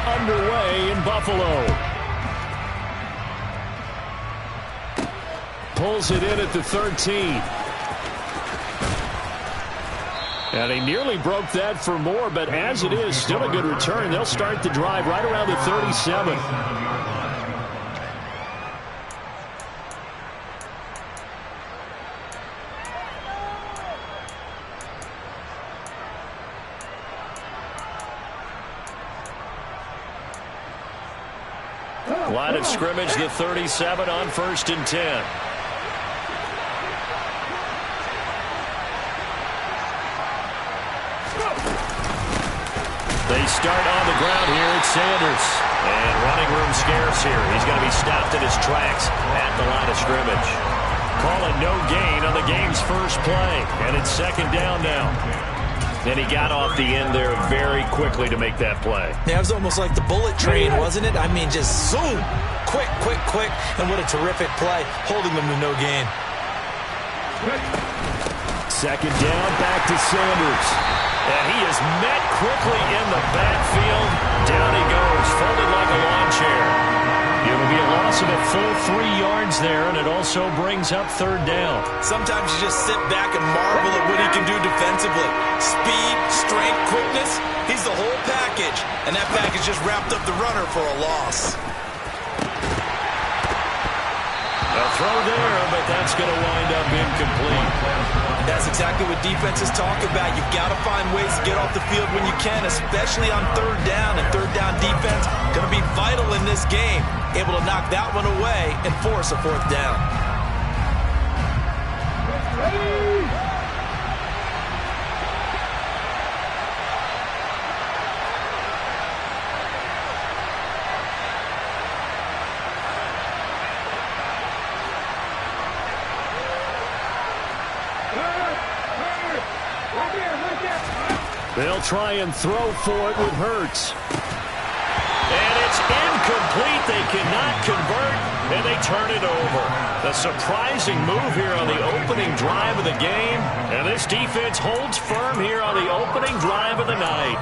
underway in Buffalo. Pulls it in at the 13. And he nearly broke that for more, but as it is, still a good return. They'll start the drive right around the 37. Line of scrimmage, the 37 on 1st and 10. They start on the ground here at Sanders. And running room scarce here. He's going to be stopped in his tracks at the line of scrimmage. Calling no gain on the game's first play. And it's 2nd down now. And he got off the end there very quickly to make that play. Yeah, it was almost like the bullet train, wasn't it? I mean, just zoom. Quick, quick, quick. And what a terrific play, holding them to no gain. 2nd down, back to Sanders. And he is met quickly in the backfield. Down he goes, folded like a lawn chair. It will be a loss of a full 3 yards there, and it also brings up 3rd down. Sometimes you just sit back and marvel at what he can do defensively. Speed, strength, quickness, he's the whole package. And that package just wrapped up the runner for a loss. A throw there, but that's going to wind up incomplete. That's exactly what defenses talk about. You've got to find ways to get off the field when you can, especially on 3rd down. And 3rd down defense going to be vital in this game. Able to knock that one away and force a 4th down. They'll try and throw for it with Hurts. And it's incomplete. They cannot convert, and they turn it over. A surprising move here on the opening drive of the game. And this defense holds firm here on the opening drive of the night.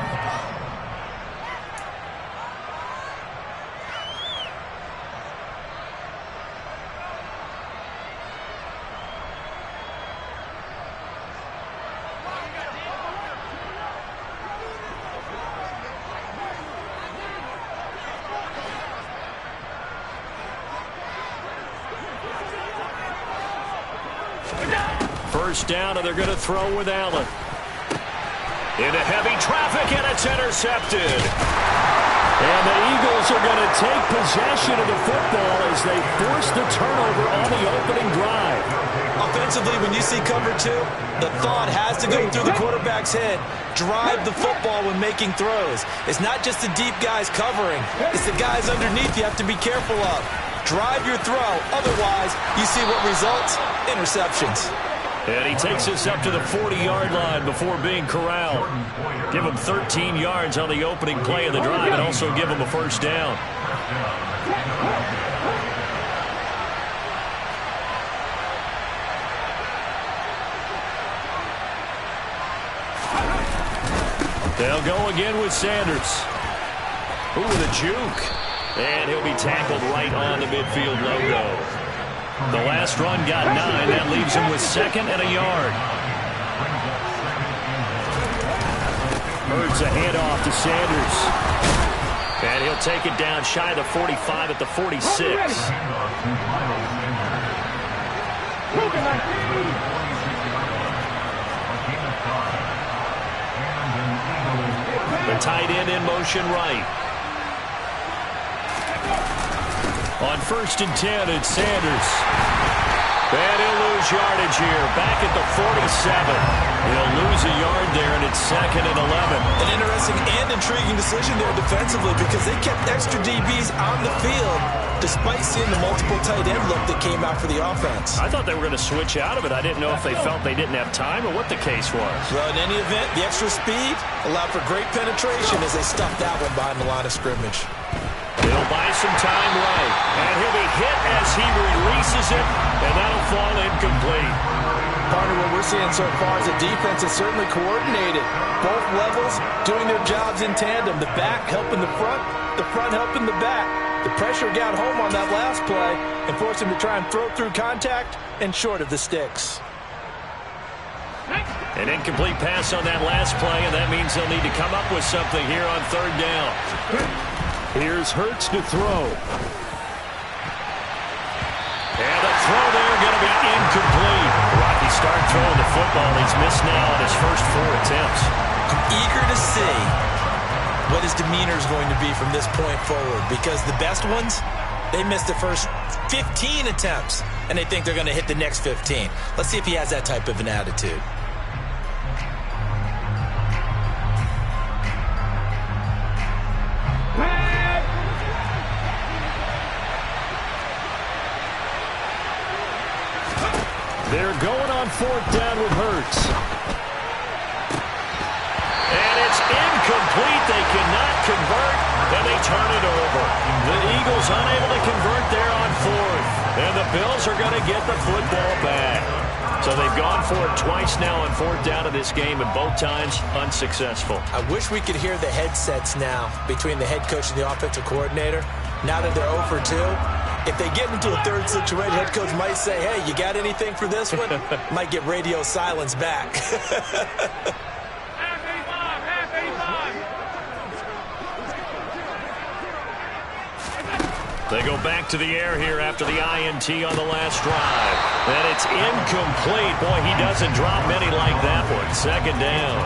First down, and they're going to throw with Allen. Into heavy traffic, and it's intercepted. And the Eagles are going to take possession of the football as they force the turnover on the opening drive. Offensively, when you see cover 2, the thought has to go through the quarterback's head. Drive the football when making throws. It's not just the deep guys covering. It's the guys underneath you have to be careful of. Drive your throw. Otherwise, you see what results? Interceptions. And he takes us up to the 40-yard line before being corralled. Give him 13 yards on the opening play of the drive and also give him a first down. They'll go again with Sanders. Ooh, with a juke. And he'll be tackled right on the midfield logo. The last run got 9. That leaves him with 2nd and a yard. Hurts a handoff to Sanders. And he'll take it down shy of the 45 at the 46. The tight end in motion right. On 1st and 10, it's Sanders. And he'll lose yardage here. Back at the 47. He'll lose a yard there, and it's 2nd and 11. An interesting and intriguing decision there defensively because they kept extra DBs on the field despite seeing the multiple tight end look that came out for the offense. I thought they were going to switch out of it. I didn't know if they felt they didn't have time or what the case was. Well, in any event, the extra speed allowed for great penetration as they stuffed that one behind the line of scrimmage. He'll buy some time right. And he'll be hit as he releases it, and that'll fall incomplete. Partner, what we're seeing so far is the defense is certainly coordinated. Both levels doing their jobs in tandem. The back helping the front, the front helping the back. The pressure got home on that last play and forced him to try and throw through contact and short of the sticks. An incomplete pass on that last play, and that means they'll need to come up with something here on third down. Here's Hurts to throw. And the throw there going to be incomplete. Rocky start throwing the football. He's missed now on his first 4 attempts. I'm eager to see what his demeanor is going to be from this point forward, because the best ones, they missed the first 15 attempts, and they think they're going to hit the next 15. Let's see if he has that type of an attitude. They're going on 4th down with Hurts. And it's incomplete. They cannot convert, and they turn it over. The Eagles unable to convert there on 4th. And the Bills are going to get the football back. So they've gone for it twice now on 4th down of this game, and both times unsuccessful. I wish we could hear the headsets now between the head coach and the offensive coordinator. Now that they're 0 for 2, if they get into a third situation, head coach might say, hey, you got anything for this one? Might get radio silence back. They go back to the air here after the INT on the last drive. And it's incomplete. Boy, he doesn't drop many like that one. 2nd down.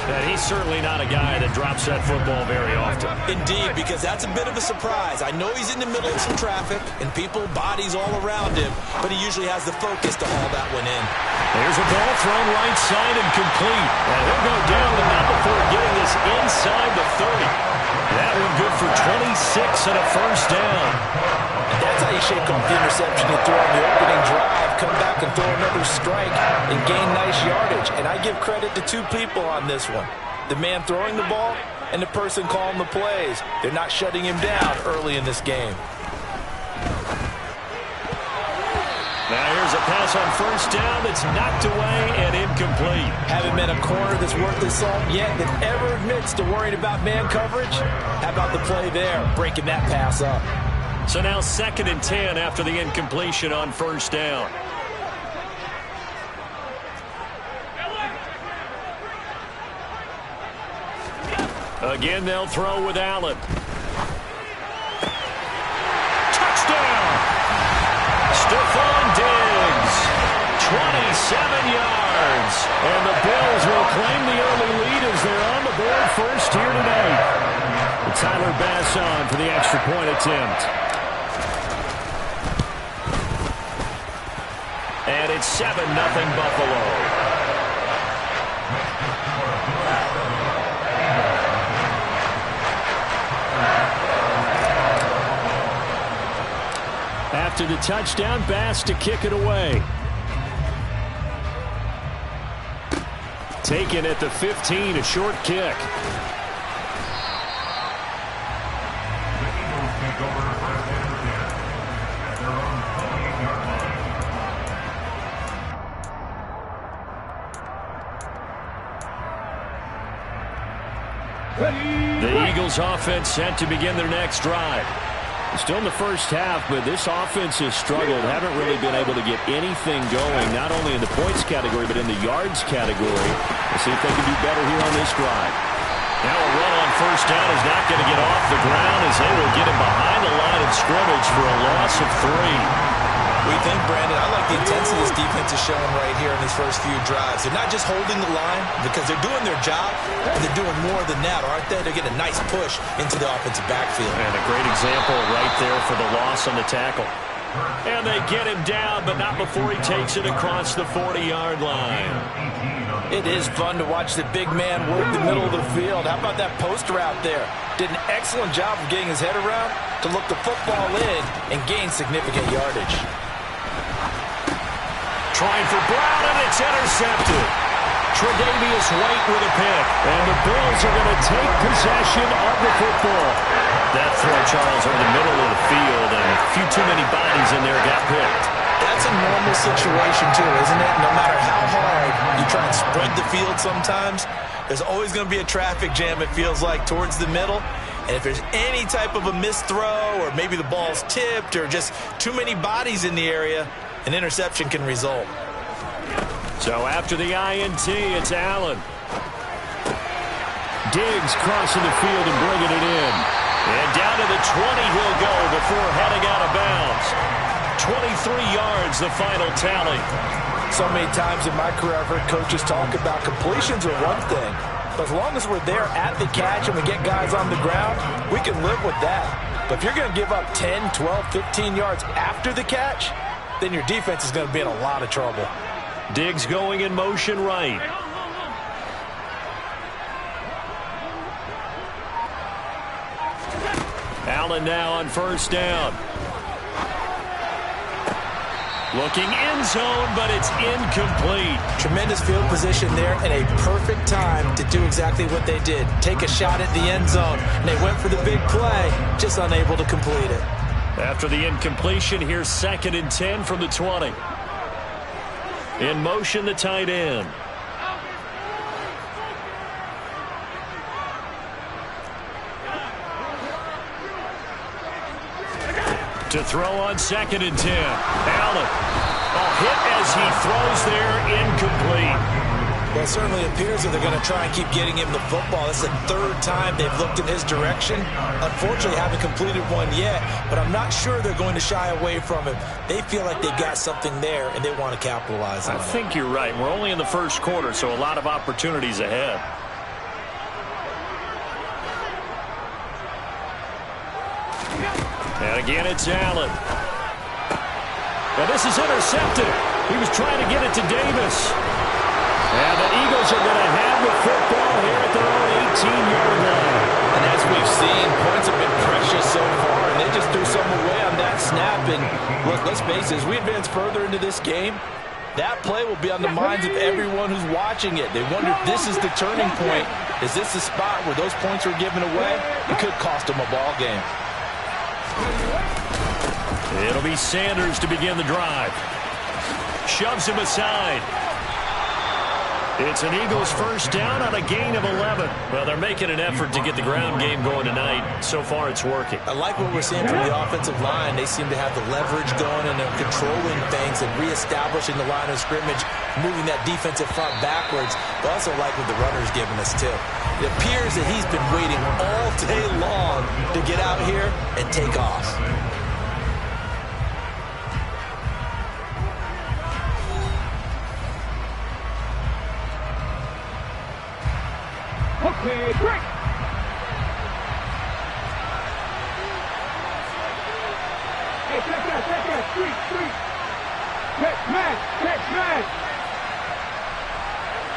And he's certainly not a guy that drops that football very often. Indeed, because that's a bit of a surprise. I know he's in the middle of some traffic and people, bodies all around him, but he usually has the focus to haul that one in. There's a ball thrown right side and complete. And he'll go down, but not before getting this inside the 30. That one good for 26 and a first down. And that's how you shake off the interception you throw on the opening drive, come back and throw another strike and gain nice yardage. And I give credit to 2 people on this one. The man throwing the ball and the person calling the plays. They're not shutting him down early in this game. Now here's a pass on first down that's knocked away and incomplete. Haven't met a corner that's worth his salt yet that ever admits to worrying about man coverage. How about the play there, breaking that pass up? So now 2nd and 10 after the incompletion on first down. Again, they'll throw with Allen. Touchdown! Stephon Diggs, 27 yards. And the Bills will claim the early lead as they're on the board first here tonight. And Tyler Bass on for the extra point attempt. And it's 7-0 Buffalo. After the touchdown, Bass to kick it away. Taken at the 15, a short kick. The Eagles offense set to begin their next drive. Still in the first half, but this offense has struggled. Haven't really been able to get anything going, not only in the points category, but in the yards category. We'll see if they can do better here on this drive. Now a run on first down is not going to get off the ground as they will get him behind the line of scrimmage for a loss of 3. We think, Brandon, I like the intensity this defense is showing right here in these first few drives. They're not just holding the line because they're doing their job, but they're doing more than that, aren't they? They're getting a nice push into the offensive backfield. And a great example right there for the loss on the tackle. And they get him down, but not before he takes it across the 40-yard line. It is fun to watch the big man work the middle of the field. How about that post route there? Did an excellent job of getting his head around to look the football in and gain significant yardage. Trying for Brown, and it's intercepted. Tre'Davious White with a pick. And the Bills are going to take possession of the football. That throw, Charles, over the middle of the field, and a few too many bodies in there got picked. That's a normal situation, too, isn't it? No matter how hard you try and spread the field sometimes, there's always going to be a traffic jam, it feels like, towards the middle. And if there's any type of a missed throw or maybe the ball's tipped or just too many bodies in the area, an interception can result. So after the INT, it's Allen. Diggs crossing the field and bringing it in. And down to the 20 he'll go before heading out of bounds. 23 yards, the final tally. So many times in my career I've heard coaches talk about completions are one thing. But as long as we're there at the catch and we get guys on the ground, we can live with that. But if you're going to give up 10, 12, 15 yards after the catch, then your defense is going to be in a lot of trouble. Diggs going in motion right. Allen now on first down. Looking end zone, but it's incomplete. Tremendous field position there and a perfect time to do exactly what they did. Take a shot at the end zone. And they went for the big play, just unable to complete it. After the incompletion, here's 2nd and 10 from the 20. In motion, the tight end. To throw on 2nd and 10. Allen. A hit as he throws there, incomplete. Well, it certainly appears that they're going to try and keep getting him the football. This is the 3rd time they've looked in his direction. Unfortunately, haven't completed one yet, but I'm not sure they're going to shy away from him. They feel like they've got something there, and they want to capitalize on it. I think you're right. We're only in the first quarter, so a lot of opportunities ahead. And again, it's Allen. Now this is intercepted. He was trying to get it to Davis. And the Eagles are going to have the football here at their own 18-yard line. And as we've seen, points have been precious so far, and they just threw some away on that snap. And look, let's face it, as we advance further into this game, that play will be on the minds of everyone who's watching it. They wonder if this is the turning point. Is this the spot where those points were given away? It could cost them a ball game. It'll be Sanders to begin the drive. Shoves him aside. It's an Eagles first down on a gain of 11. Well, they're making an effort to get the ground game going tonight. So far, it's working. I like what we're seeing from the offensive line. They seem to have the leverage going, and they're controlling things and reestablishing the line of scrimmage, moving that defensive front backwards. But also like what the runner's giving us, too. It appears that he's been waiting all day long to get out here and take off. Okay, break. Hey, check that, street. Catch man.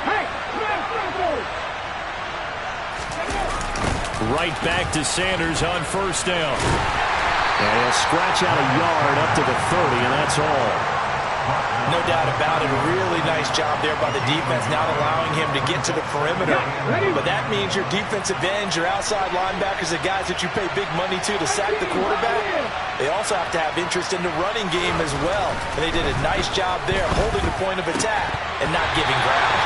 Hey, Right back to Sanders on first down. And he'll scratch out a yard up to the 30, and that's all. No doubt about it. A really nice job there by the defense, not allowing him to get to the perimeter. But that means your defensive ends, your outside linebackers, the guys that you pay big money to sack the quarterback, they also have to have interest in the running game as well. And they did a nice job there, holding the point of attack and not giving ground.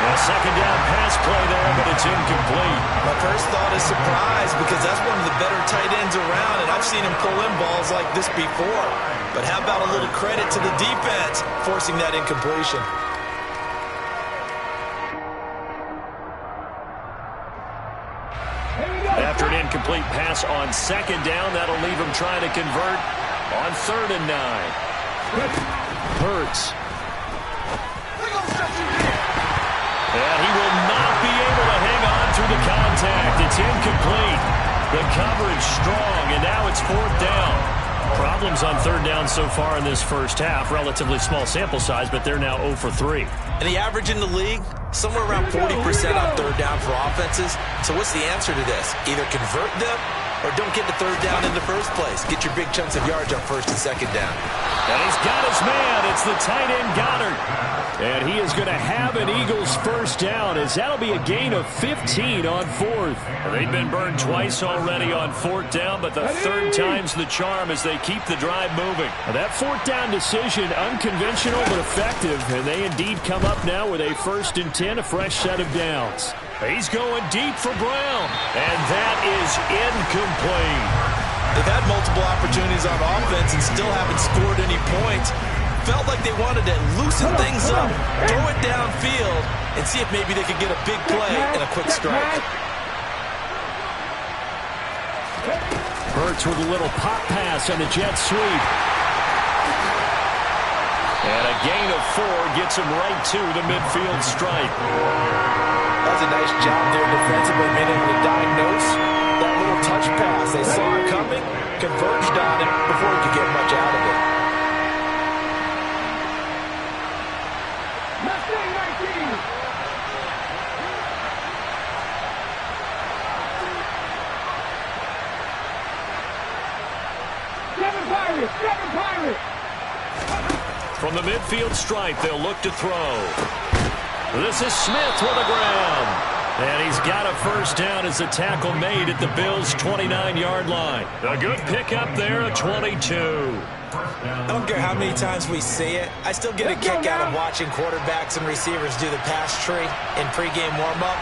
A second down pass play there, but it's incomplete. My first thought is surprise, because that's one of the better tight ends around, and I've seen him pull in balls like this before. But how about a little credit to the defense forcing that incompletion? After an incomplete pass on second down, that'll leave him trying to convert on 3rd and 9. Hurts. And he will not be able to hang on through the contact. It's incomplete. The coverage strong, and now it's 4th down. Problems on 3rd down so far in this first half. Relatively small sample size, but they're now 0 for 3. And the average in the league, somewhere around 40% on 3rd down for offenses. So what's the answer to this? Either convert them or don't get to 3rd down in the first place. Get your big chunks of yards on 1st and 2nd down. And he's got his man. It's the tight end Goddard. And he is going to have an Eagles first down, as that'll be a gain of 15 on 4th. They've been burned twice already on 4th down, but the 3rd time's the charm as they keep the drive moving. Now that 4th down decision, unconventional but effective, and they indeed come up now with a 1st and 10, a fresh set of downs. He's going deep for Brown, and that is incomplete. They've had multiple opportunities on offense and still haven't scored any points. Felt like they wanted to loosen things up, throw it downfield, and see if maybe they could get a big play and a quick strike. Hurts with a little pop pass on the jet sweep. And a gain of 4 gets him right to the midfield stripe. That was a nice job there defensively, being able to diagnose that little touch pass. They saw it coming, converged on it before he could get much out of it. Mustang 19. Seven Pirates. From the midfield stripe, they'll look to throw. This is Smith with the ground. And he's got a first down as the tackle made at the Bills' 29-yard line. A good pickup there, a 22. I don't care how many times we see it. I still get a kick out of watching quarterbacks and receivers do the pass tree in pregame warm-up.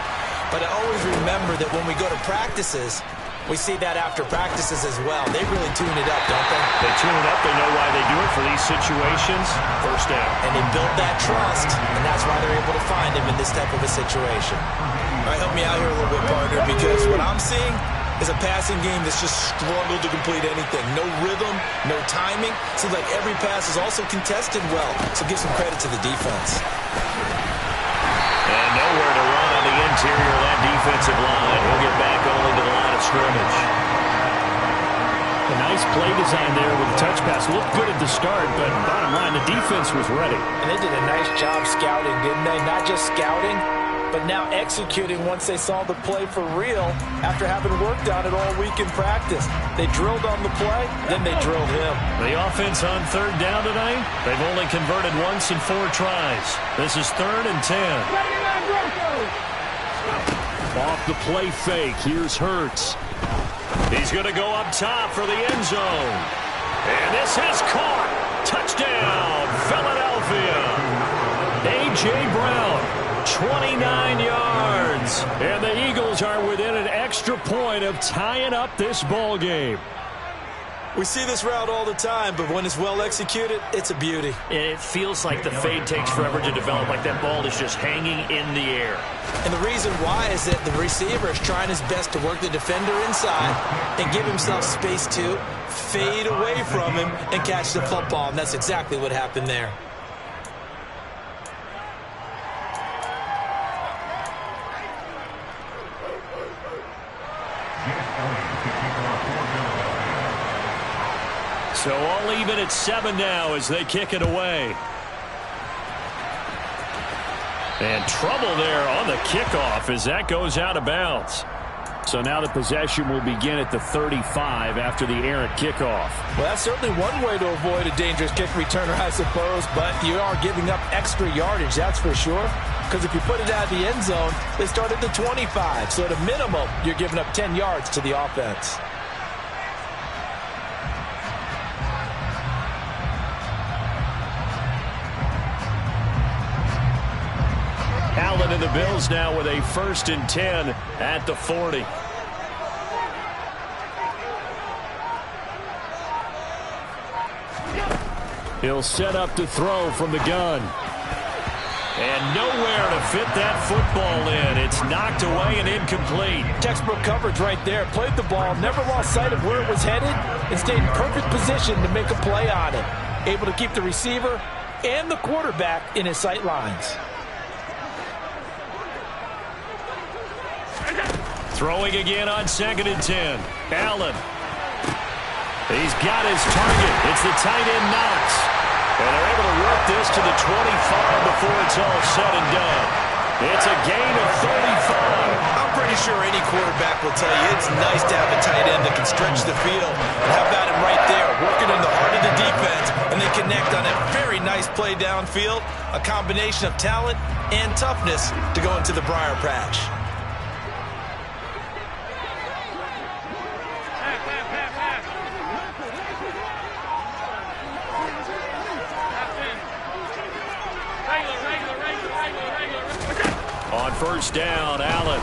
But I always remember that when we go to practices, we see that after practices as well. They really tune it up, don't they? They tune it up. They know why they do it for these situations. First down. And they build that trust, and that's why they're able to find him in this type of a situation. All right, help me out here a little bit, partner, because what I'm seeing is a passing game that's just struggled to complete anything. No rhythm, no timing. Seems like every pass is also contested well, so give some credit to the defense. And nowhere to run on the interior of that defensive line. He'll get back only to the line of scrimmage. A nice play design there with the touch pass. Looked good at the start, but bottom line, the defense was ready. And they did a nice job scouting, didn't they? Not just scouting, but now executing once they saw the play for real after having worked on it all week in practice. They drilled on the play, then they drilled him. The offense on third down tonight, they've only converted once in 4 tries. This is 3rd and 10. Off the play fake, here's Hurts. He's going to go up top for the end zone. And this is caught. Touchdown, Philadelphia. A.J. Brown, 29 yards. And the Eagles are within an extra point of tying up this ball game. We see this route all the time, but when it's well executed, it's a beauty. It feels like the fade takes forever to develop, like that ball is just hanging in the air. And the reason why is that the receiver is trying his best to work the defender inside and give himself space to fade away from him and catch the football, and that's exactly what happened there. So all even at 7 now as they kick it away. And trouble there on the kickoff as that goes out of bounds. So now the possession will begin at the 35 after the errant kickoff. Well, that's certainly one way to avoid a dangerous kick returner, I suppose, but you are giving up extra yardage, that's for sure. Because if you put it out of the end zone, they start at the 25. So at a minimum, you're giving up 10 yards to the offense. Allen and the Bills now with a 1st and 10 at the 40. He'll set up to throw from the gun. And nowhere to fit that football in. It's knocked away and incomplete. Textbook coverage right there. Played the ball, never lost sight of where it was headed, and stayed in perfect position to make a play on it. Able to keep the receiver and the quarterback in his sight lines. Throwing again on 2nd and 10. Allen. He's got his target. It's the tight end Knox. And they're able to work this to the 25 before it's all said and done. It's a gain of 35. I'm pretty sure any quarterback will tell you it's nice to have a tight end that can stretch the field. And how about him right there, working in the heart of the defense, and they connect on a very nice play downfield, a combination of talent and toughness to go into the briar patch. On first down. Allen.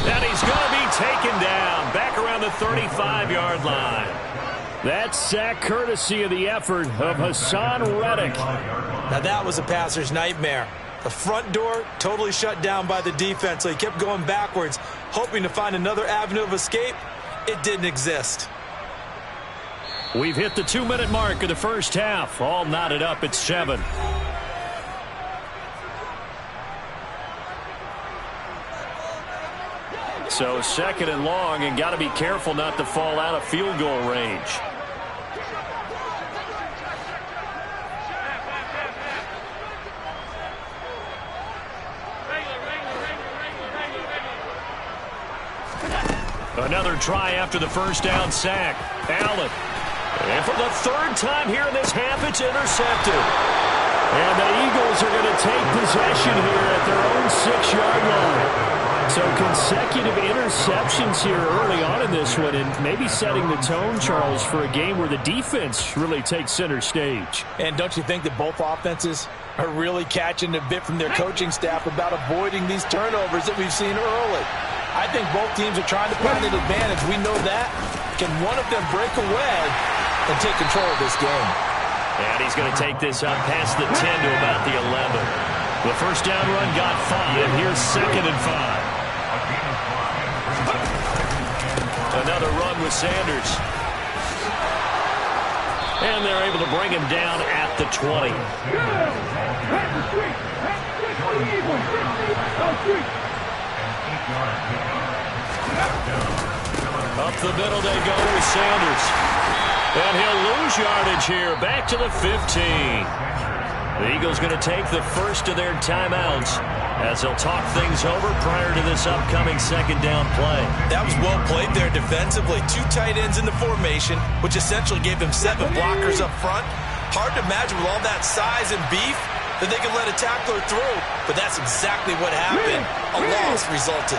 And he's going to be taken down back around the 35-yard line. That sack courtesy of the effort of Haason Reddick. Now that was a passer's nightmare. The front door totally shut down by the defense, so he kept going backwards, hoping to find another avenue of escape. It didn't exist. We've hit the 2-minute mark of the first half. All knotted up at 7. So 2nd and long, and got to be careful not to fall out of field goal range. Another try after the first down sack. Allen. And for the 3rd time here in this half, it's intercepted. And the Eagles are going to take possession here at their own 6-yard line. So consecutive interceptions here early on in this one, and maybe setting the tone, Charles, for a game where the defense really takes center stage. And don't you think that both offenses are really catching a bit from their coaching staff about avoiding these turnovers that we've seen early? I think both teams are trying to find an advantage. We know that. Can one of them break away and take control of this game? And he's going to take this up past the 10 to about the 11. The first down run got 5. Here's 2nd and 5. Another run with Sanders. And they're able to bring him down at the 20. Up the middle they go with Sanders. And he'll lose yardage here. Back to the 15. The Eagles going to take the first of their timeouts as they'll talk things over prior to this upcoming 2nd down play. That was well played there defensively. 2 tight ends in the formation, which essentially gave them 7 blockers up front. Hard to imagine with all that size and beef that they could let a tackler through, but that's exactly what happened. A loss resulted.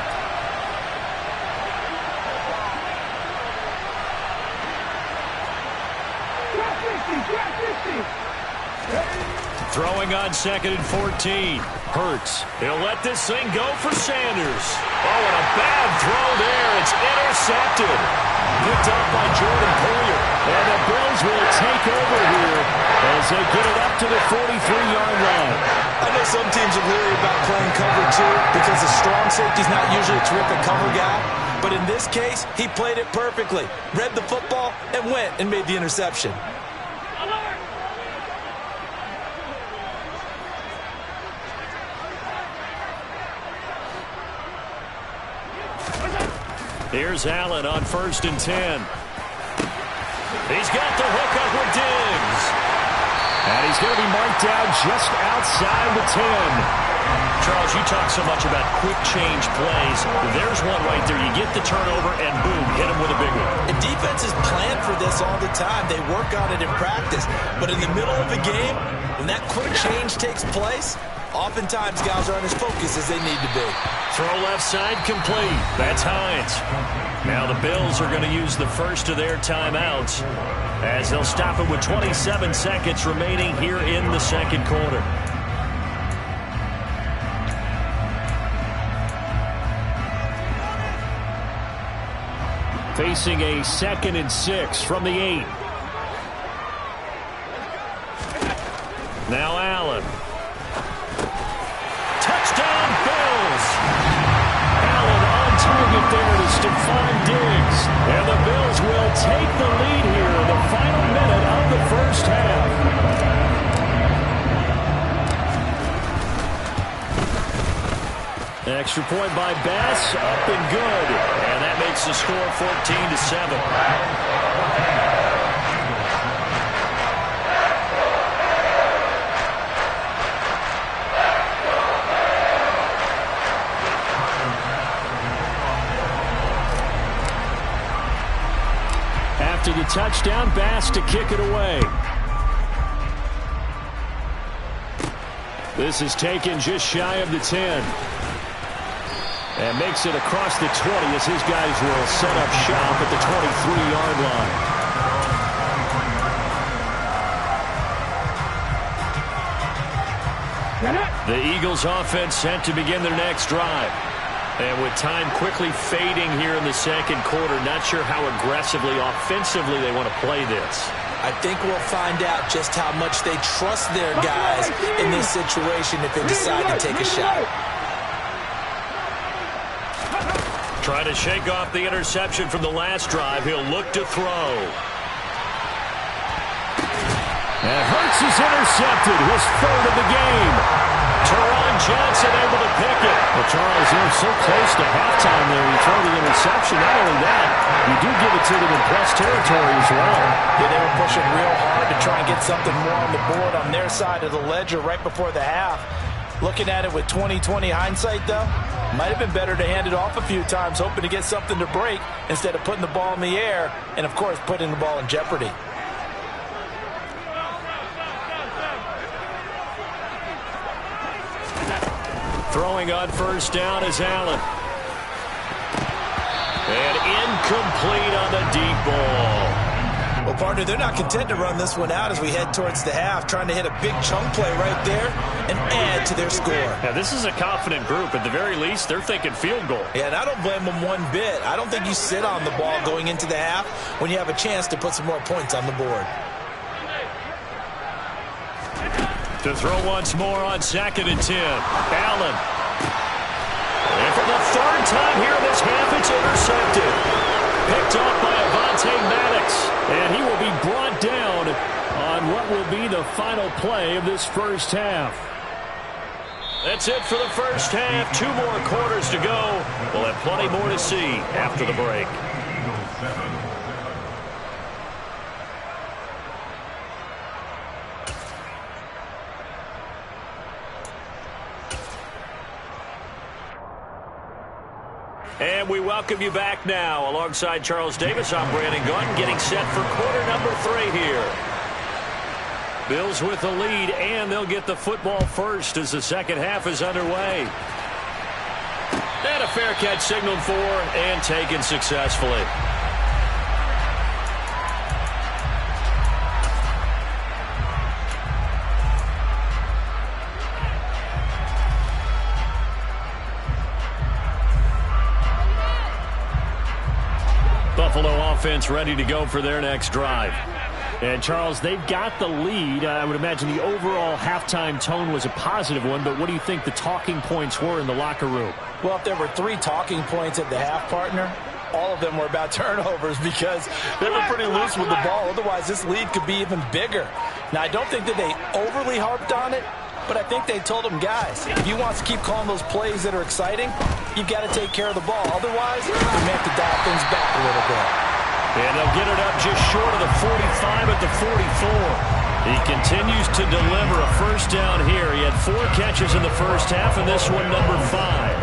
Throwing on 2nd and 14. Hurts. He'll let this thing go for Sanders. Oh, and a bad throw there. It's intercepted. Picked up by Jordan Poyer. And the Bills will take over here as they get it up to the 43-yard line. I know some teams are leery about playing cover 2 because the strong safety's not usually a terrific cover guy. But in this case, he played it perfectly. Read the football and went and made the interception. Here's Allen on 1st and 10. He's got the hook up with Diggs. And he's going to be marked down just outside the 10. Charles, you talk so much about quick change plays. There's one right there. You get the turnover and boom, hit him with a big one. And defenses plan for this all the time. They work on it in practice. But in the middle of a game, when that quick change takes place, oftentimes guys aren't as focused as they need to be. Throw left side complete. That's Hines. Now the Bills are going to use the first of their timeouts as they'll stop it with 27 seconds remaining here in the 2nd quarter. Facing a 2nd and 6 from the 8. Now Allen. Touchdown Bills. Allen on target there to Stephon Diggs. And the Bills will take the lead here in the final minute of the first half. Extra point by Bass, up and good. And that makes the score 14-7. After the touchdown, Bass to kick it away. This is taken just shy of the 10. And makes it across the 20 as his guys will set up shop at the 23-yard line. The Eagles offense set to begin their next drive. And with time quickly fading here in the second quarter, not sure how aggressively, offensively they want to play this. I think we'll find out just how much they trust their guys in this situation if they decide to take a shot. Trying to shake off the interception from the last drive. He'll look to throw. And Hurts is intercepted, his third of the game. Teron Johnson able to pick it. Well, Charles, they're so close to halftime there. You throw the interception. Not only that, you do give it to them in plus territory as well. Yeah, they were pushing real hard to try and get something more on the board on their side of the ledger right before the half. Looking at it with 20/20 hindsight, though, might have been better to hand it off a few times, hoping to get something to break instead of putting the ball in the air and, of course, putting the ball in jeopardy. Throwing on first down is Allen. And incomplete on the deep ball. Well, partner, they're not content to run this one out as we head towards the half, trying to hit a big chunk play right there and add to their score. Yeah, this is a confident group. At the very least, they're thinking field goal. Yeah, and I don't blame them one bit. I don't think you sit on the ball going into the half when you have a chance to put some more points on the board. To throw once more on 2nd and 10. Allen. And for the third time here in this half, it's intercepted. Picked off by Avonte Maddox. And he will be brought down on what will be the final play of this first half. That's it for the first half. 2 more quarters to go. We'll have plenty more to see after the break. And we welcome you back now. Alongside Charles Davis, I'm Brandon Gunn, getting set for quarter number 3 here. Bills with the lead, and they'll get the football first as the second half is underway. And a fair catch signaled for and taken successfully. Buffalo offense ready to go for their next drive. And, Charles, they've got the lead. I would imagine the overall halftime tone was a positive one, but what do you think the talking points were in the locker room? Well, if there were 3 talking points at the half, partner, all of them were about turnovers because they were pretty loose with the ball. Otherwise, this lead could be even bigger. Now, I don't think that they overly harped on it, but I think they told them, guys, if you want to keep calling those plays that are exciting, you've got to take care of the ball. Otherwise, you may have to dial things back a little bit. And they'll get it up just short of the 45 at the 44. He continues to deliver a first down here. He had 4 catches in the first half, and this one number 5.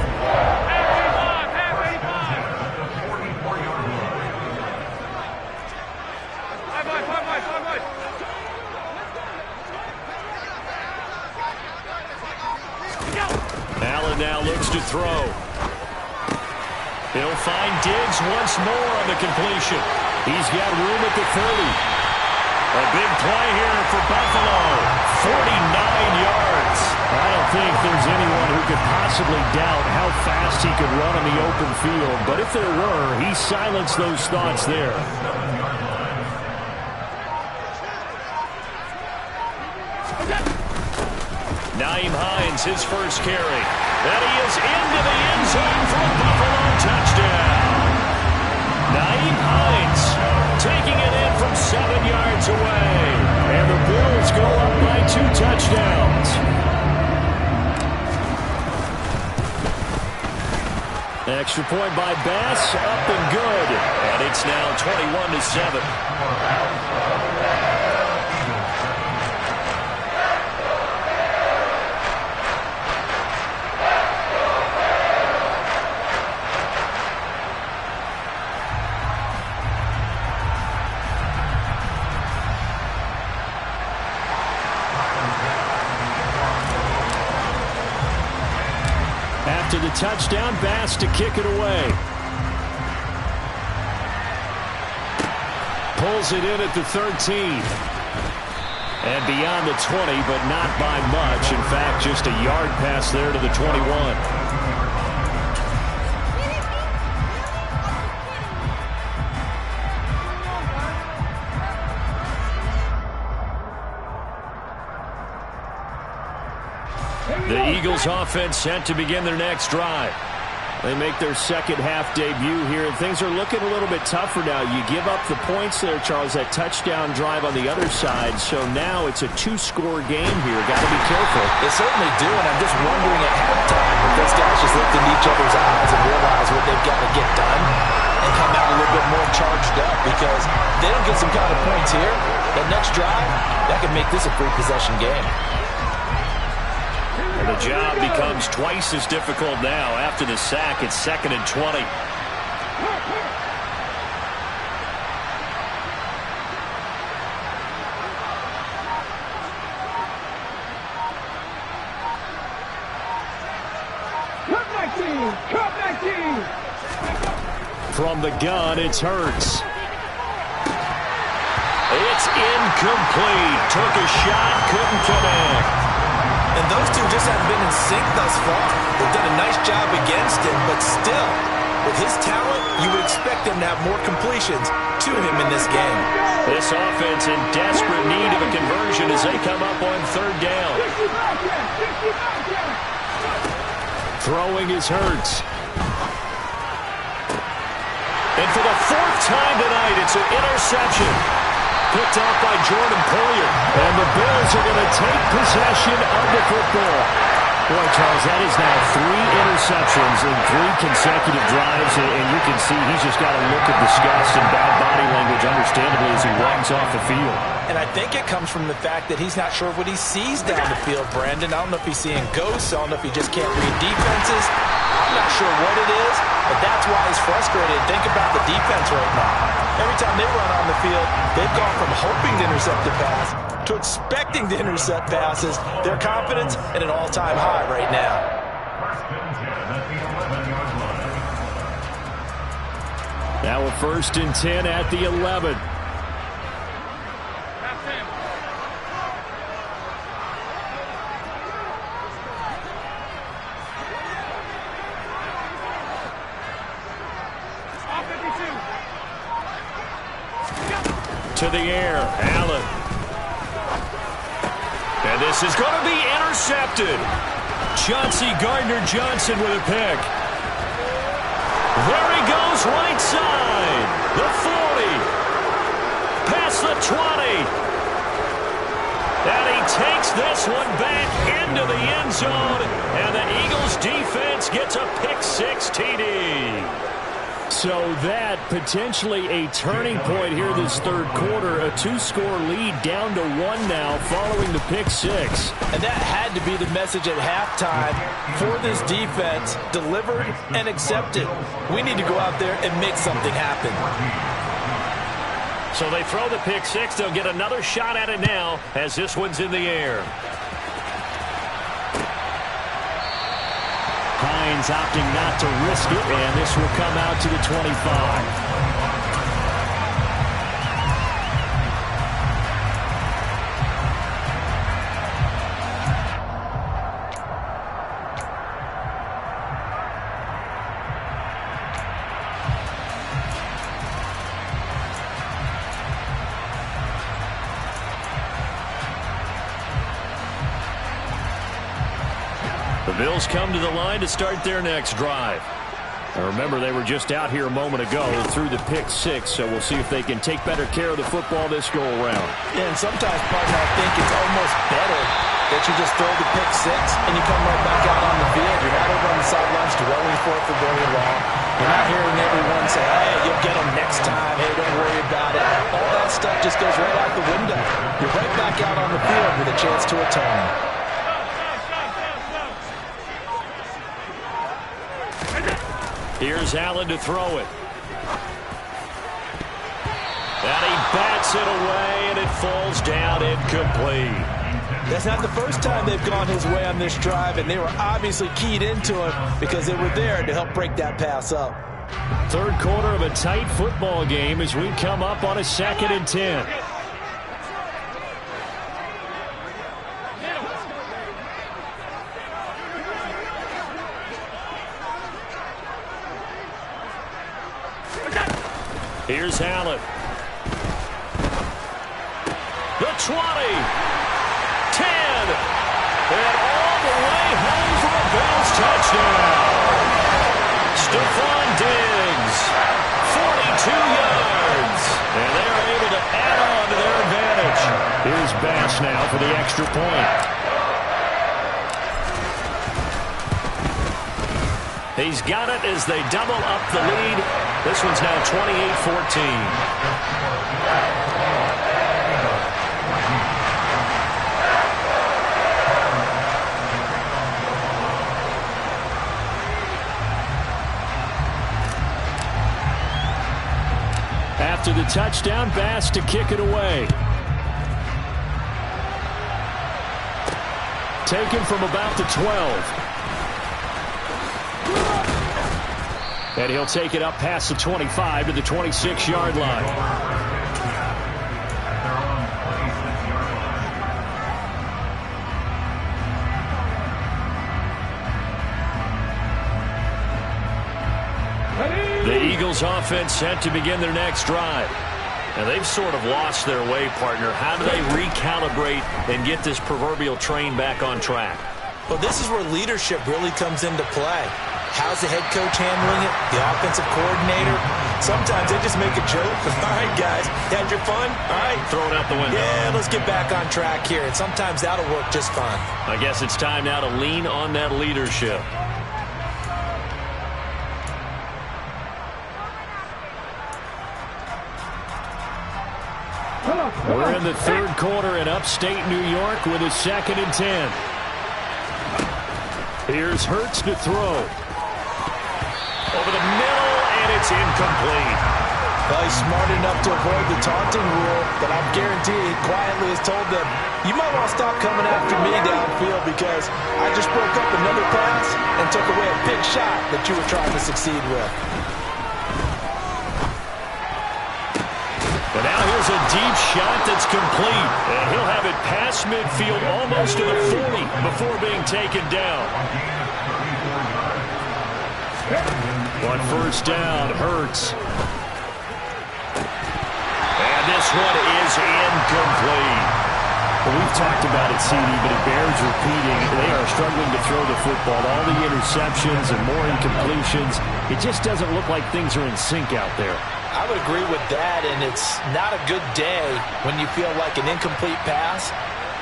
Allen now looks to throw. He'll find Diggs once more on the completion. He's got room at the 30. A big play here for Buffalo. 49 yards. I don't think there's anyone who could possibly doubt how fast he could run on the open field. But if there were, he silenced those thoughts there. Nyheim Hines, his first carry. And he is into the end zone for a Buffalo touchdown. Nyheim Hines taking it in from 7 yards away. And the Bills go up by 2 touchdowns. Extra point by Bass, up and good. And it's now 21-7. After the touchdown, Bass to kick it away. Pulls it in at the 13. And beyond the 20, but not by much. In fact, just a yard pass there to the 21. The Eagles offense set to begin their next drive. They make their second half debut here, and things are looking a little bit tougher now. You give up the points there, Charles, that touchdown drive on the other side. So now it's a two-score game here. Got to be careful. They certainly do, and I'm just wondering at halftime if those guys just looked in each other's eyes and realize what they've got to get done and come out a little bit more charged up, because if they don't get some kind of points here, that next drive, that could make this a three-possession game. And the job becomes twice as difficult now after the sack. It's 2nd and 20. Cut back team. From the gun, it's Hurts. It's incomplete. Took a shot, couldn't connect. And those two just haven't been in sync thus far. They've done a nice job against him, but still, with his talent, you would expect him to have more completions to him in this game. This offense in desperate need of a conversion as they come up on 3rd down. Throwing is Hurts. And for the 4th time tonight, it's an interception. Picked off by Jordan Poyer. And the Bills are going to take possession of the football. Boy, Charles, that is now 3 interceptions in 3 consecutive drives. And you can see he's just got a look of disgust and bad body language, understandably, as he runs off the field. And I think it comes from the fact that he's not sure what he sees down the field, Brandon. I don't know if he's seeing ghosts. I don't know if he just can't read defenses. I'm not sure what it is, but that's why he's frustrated. Think about the defense right now. Every time they run on the field, they've gone from hoping to intercept the pass to expecting to intercept passes. Their confidence at an all-time high right now. Now a 1st and 10 at the 11. To the air, Allen. And this is going to be intercepted. Chauncey Gardner-Johnson with a pick. There he goes, right side. The 40. Past the 20. And he takes this one back into the end zone. And the Eagles defense gets a pick-6 TD. So that potentially a turning point here this 3rd quarter. A 2-score lead down to 1 now following the pick-6. And that had to be the message at halftime for this defense. Delivered and accepted. We need to go out there and make something happen. So they throw the pick-6. They'll get another shot at it now as this one's in the air. Hines opting not to risk it, and this will come out to the 25. The Bills come to the line to start their next drive. Now remember, they were just out here a moment ago through the pick-6, so we'll see if they can take better care of the football this go-around. Yeah, and sometimes, partner, I think it's almost better that you just throw the pick-6 and you come right back out on the field. You're not over on the sidelines dwelling for it for very long. You're not hearing everyone say, hey, you'll get them next time. Hey, don't worry about it. All that stuff just goes right out the window. You're right back out on the field with a chance to atone. Here's Allen to throw it. And he bats it away, and it falls down incomplete. That's not the first time they've gone his way on this drive, and they were obviously keyed into him because they were there to help break that pass up. 3rd quarter of a tight football game as we come up on a 2nd and 10. Here's Allen. The 20. 10. And all the way home for a Bills touchdown. Stephon Diggs, 42 yards. And they're able to add on to their advantage. Here's Bass now for the extra point. He's got it as they double up the lead. This one's now 28-14. After the touchdown, Bass to kick it away. Taken from about the 12. And he'll take it up past the 25 to the 26-yard line. The Eagles offense set to begin their next drive. And they've sort of lost their way, partner. How do they recalibrate and get this proverbial train back on track? Well, this is where leadership really comes into play. How's the head coach handling it? The offensive coordinator? Sometimes they just make a joke. All right, guys, you had your fun? All right. Throw it out the window. Yeah, let's get back on track here. And sometimes that'll work just fine. I guess it's time now to lean on that leadership. We're in the third quarter in upstate New York with a 2nd and 10. Here's Hurts to throw. Over the middle, and it's incomplete. Well, he's smart enough to avoid the taunting rule, but I'm guaranteed he quietly has told them, you might want to stop coming after me downfield because I just broke up another pass and took away a big shot that you were trying to succeed with. But now here's a deep shot that's complete. And he'll have it past midfield almost to the 40 before being taken down. On first down, Hurts. And this one is incomplete. Well, we've talked about it, CD, but it bears repeating. They are struggling to throw the football. All the interceptions and more incompletions. It just doesn't look like things are in sync out there. I would agree with that, and it's not a good day when you feel like an incomplete pass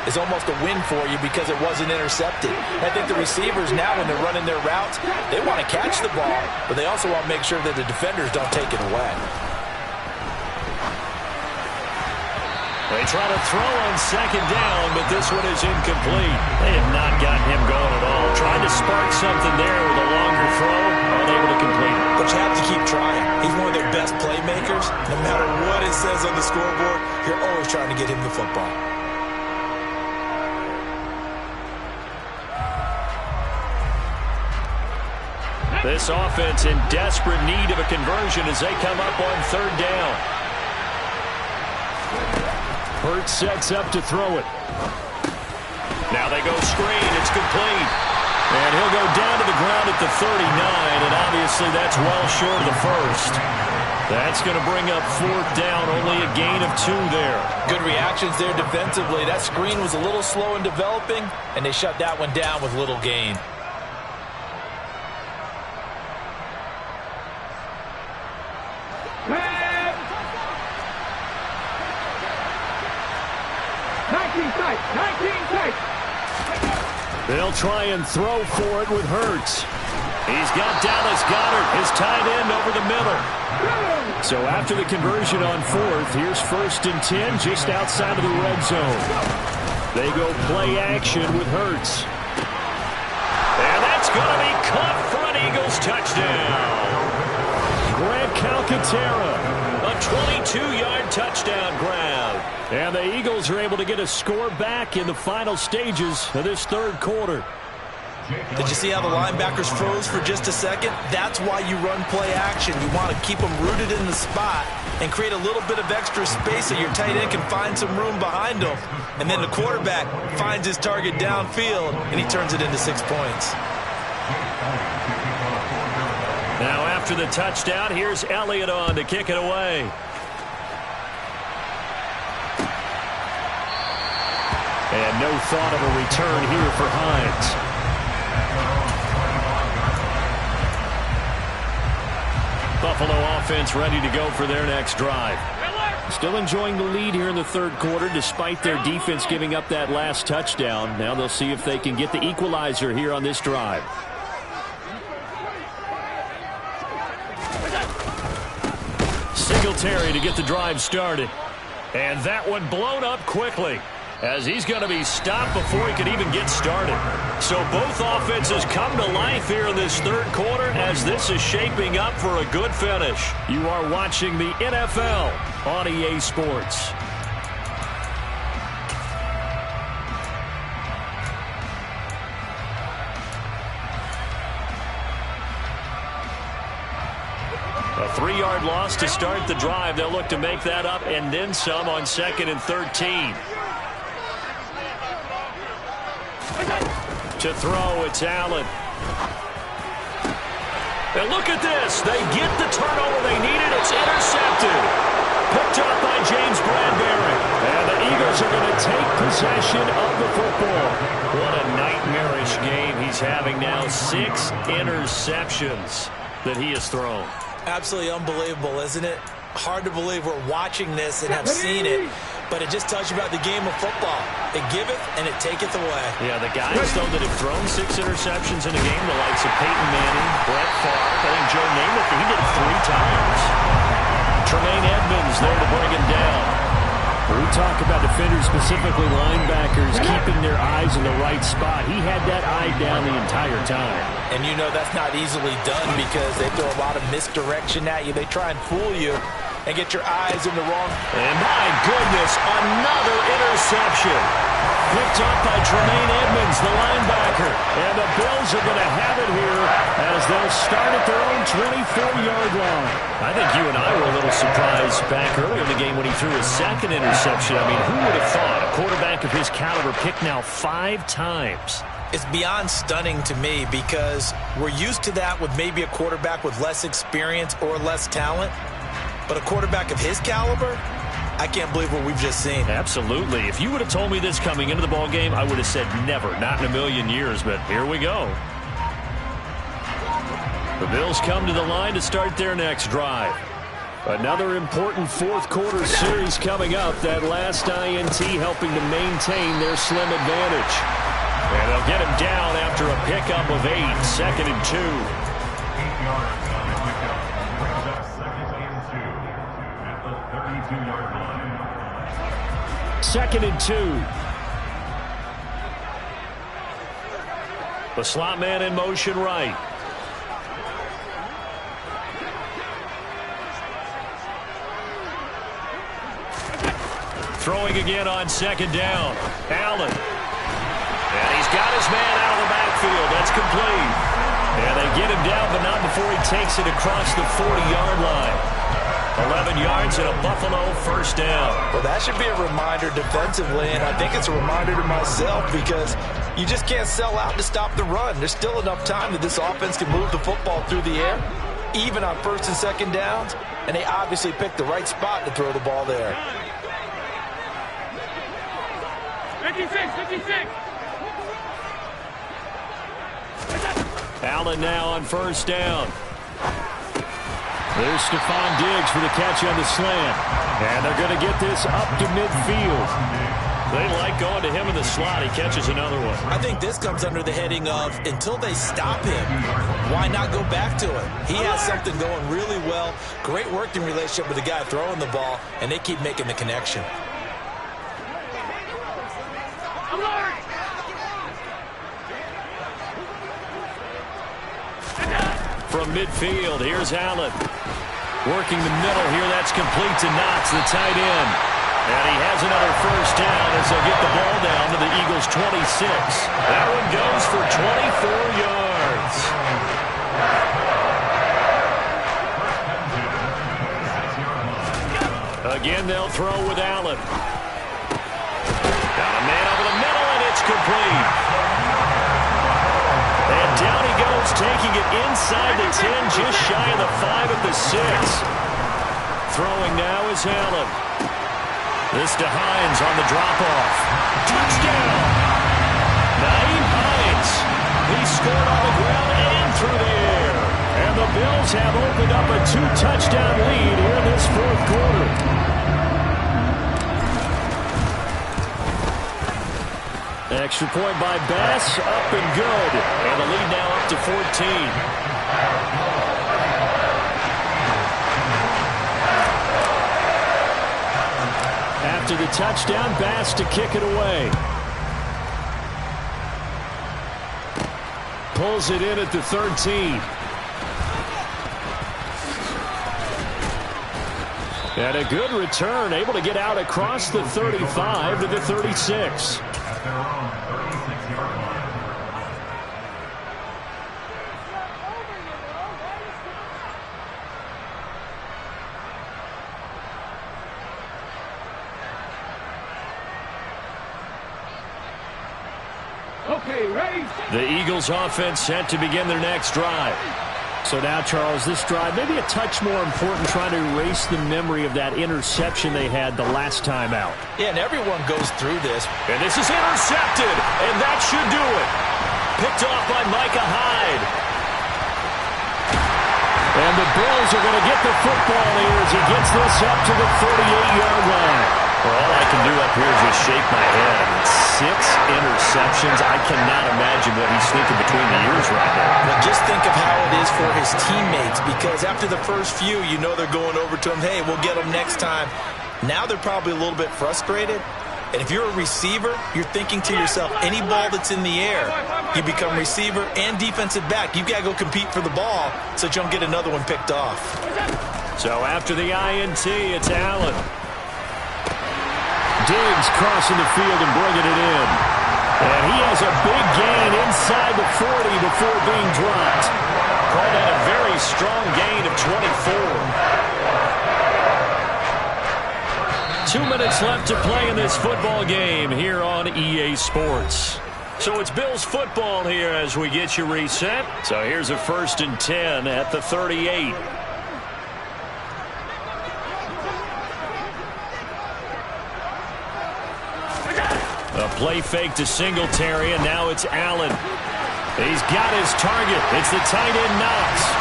is almost a win for you because it wasn't intercepted. I think the receivers now, when they're running their routes, they want to catch the ball, but they also want to make sure that the defenders don't take it away. They try to throw on second down, but this one is incomplete. They have not gotten him going at all. Tried to spark something there with a longer throw, unable to complete it. But you have to keep trying. He's one of their best playmakers. No matter what it says on the scoreboard, you're always trying to get him the football. This offense in desperate need of a conversion as they come up on third down. Hurts sets up to throw it. Now they go screen. It's complete. And he'll go down to the ground at the 39, and obviously that's well short of the first. That's going to bring up fourth down, only a gain of 2 there. Good reactions there defensively. That screen was a little slow in developing, and they shut that one down with little gain. They'll try and throw for it with Hurts. He's got Dallas Goedert, his tight end, over the middle. So after the conversion on fourth, here's 1st and 10 just outside of the red zone. They go play action with Hurts. And that's going to be caught for an Eagles touchdown. Grant Calcaterra. A 22-yard touchdown grab. And the Eagles are able to get a score back in the final stages of this third quarter. Did you see how the linebackers froze for just a second? That's why you run play action. You want to keep them rooted in the spot and create a little bit of extra space so your tight end can find some room behind them. And then the quarterback finds his target downfield, and he turns it into 6 points. Now after the touchdown, here's Elliott on to kick it away. And no thought of a return here for Hines. Buffalo offense ready to go for their next drive. Still enjoying the lead here in the third quarter despite their defense giving up that last touchdown. Now they'll see if they can get the equalizer here on this drive. Singletary to get the drive started. And that one blown up quickly, as he's going to be stopped before he can even get started. So both offenses come to life here in this third quarter as this is shaping up for a good finish. You are watching the NFL on EA Sports. A 3-yard loss to start the drive. They'll look to make that up and then some on 2nd and 13. To throw, it's Allen. And look at this. They get the turnover they needed. It's intercepted. Picked up by James Bradbury. And the Eagles are going to take possession of the football. What a nightmarish game he's having now. 6 interceptions that he has thrown. Absolutely unbelievable, isn't it? Hard to believe we're watching this and have seen it, but it just tells you about the game of football. It giveth and it taketh away. Yeah, the guys, though, that have thrown 6 interceptions in a game, the likes of Peyton Manning, Brett Favre, I think Joe Namath, he did it 3 times. Tremaine Edmonds there to bring him down. We talk about defenders, specifically linebackers, keeping their eyes in the right spot. He had that eye down the entire time. And you know that's not easily done because they throw a lot of misdirection at you. They try and fool you and get your eyes in the wrong. And my goodness, another interception. Picked up by Tremaine Edmonds, the linebacker. And the Bills are going to have it here as they'll start at their own 24-yard line. I think you and I were a little surprised back earlier in the game when he threw his 2nd interception. I mean, who would have thought a quarterback of his caliber picked now 5 times? It's beyond stunning to me because we're used to that with maybe a quarterback with less experience or less talent. But a quarterback of his caliber, I can't believe what we've just seen. Absolutely. If you would have told me this coming into the ballgame, I would have said never, not in a million years, but here we go. The Bills come to the line to start their next drive. Another important fourth quarter series coming up. That last INT helping to maintain their slim advantage. And they'll get him down after a pickup of 8, 2nd and 2. 8 yards on the pickup. Brings up 2nd and 2 at the 32-yard line. 2nd and 2. The slot man in motion right. Throwing again on 2nd down. Allen. And he's got his man out of the backfield. That's complete. And they get him down, but not before he takes it across the 40-yard line. 11 yards and a Buffalo first down. Well, that should be a reminder defensively, and I think it's a reminder to myself because you just can't sell out to stop the run. There's still enough time that this offense can move the football through the air, even on 1st and 2nd downs, and they obviously picked the right spot to throw the ball there. 56. Allen now on first down. There's Stephon Diggs for the catch on the slant. And they're going to get this up to midfield. They like going to him in the slot. He catches another one. I think this comes under the heading of until they stop him, why not go back to it? He has something going really well. Great working relationship with the guy throwing the ball, and they keep making the connection. From midfield, here's Allen. Working the middle here, that's complete to Knox, the tight end. And he has another first down as they'll get the ball down to the Eagles' 26. That one goes for 24 yards. Again, they'll throw with Allen. Got a man over the middle, and it's complete. And down he goes to taking it inside the 10, just shy of the 5 at the 6. Throwing now is Allen. This to Hines on the drop-off. Touchdown! Nyheim Hines. He scored on the ground and through the air. And the Bills have opened up a 2-touchdown lead here in this fourth quarter. Extra point by Bass, up and good. And the lead now up to 14. After the touchdown, Bass to kick it away. Pulls it in at the 13. And a good return, able to get out across the 35 to the 36. At their own 36-yard line. Okay, ready? The Eagles offense set to begin their next drive. So now, Charles, this drive maybe a touch more important, trying to erase the memory of that interception they had the last time out. Yeah, and everyone goes through this. And this is intercepted, and that should do it. Picked off by Micah Hyde. And the Bills are going to get the football here as he gets this up to the 38-yard line. Well, all I can do up here is just shake my head. I mean, 6 interceptions. I cannot imagine what he's thinking between the ears right now. Well, just think of how it is for his teammates, because after the first few, you know they're going over to him, hey, we'll get them next time. Now they're probably a little bit frustrated. And if you're a receiver, you're thinking to yourself, any ball that's in the air, you become receiver and defensive back. You've got to go compete for the ball so that you don't get another one picked off. So after the INT, it's Allen. Diggs crossing the field and bringing it in. And he has a big gain inside the 40 before being dropped. Called that a very strong gain of 24. 2 minutes left to play in this football game here on EA Sports. So it's Bills football here as we get you reset. So here's a 1st and 10 at the 38. A play fake to Singletary, and now it's Allen. He's got his target. It's the tight end Knox.